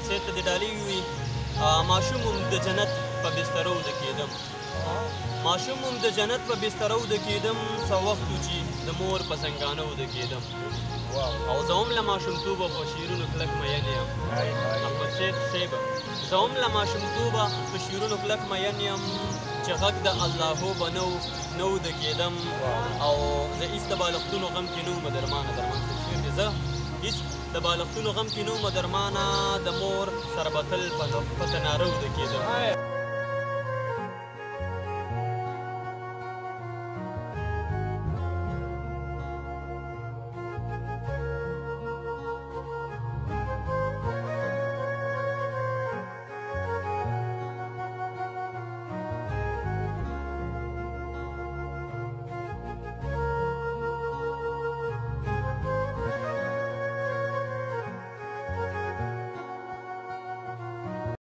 سید ته د ډالۍ وي ماشوم هم د جنت په بستره وده کېدم ماشوم هم د جنت په بستره وده کېدم څه وخت و چې د مور په زنګانه وده کېدم او زه هم له ماشومتوبه په شعرونو کلک مین یم احمد سید صیبه زه هم له ماشومتوبه په شعرونو کلک مین یم چې غږ د اللهو به نه وده کېدم او زه هېڅ د بالښتونو غم کې نه وم درمانه درمان څه شعر دی زه هېڅ د بالښتونو غم کې نه وم درمانه د مور سره به تل په تناره وده کېدم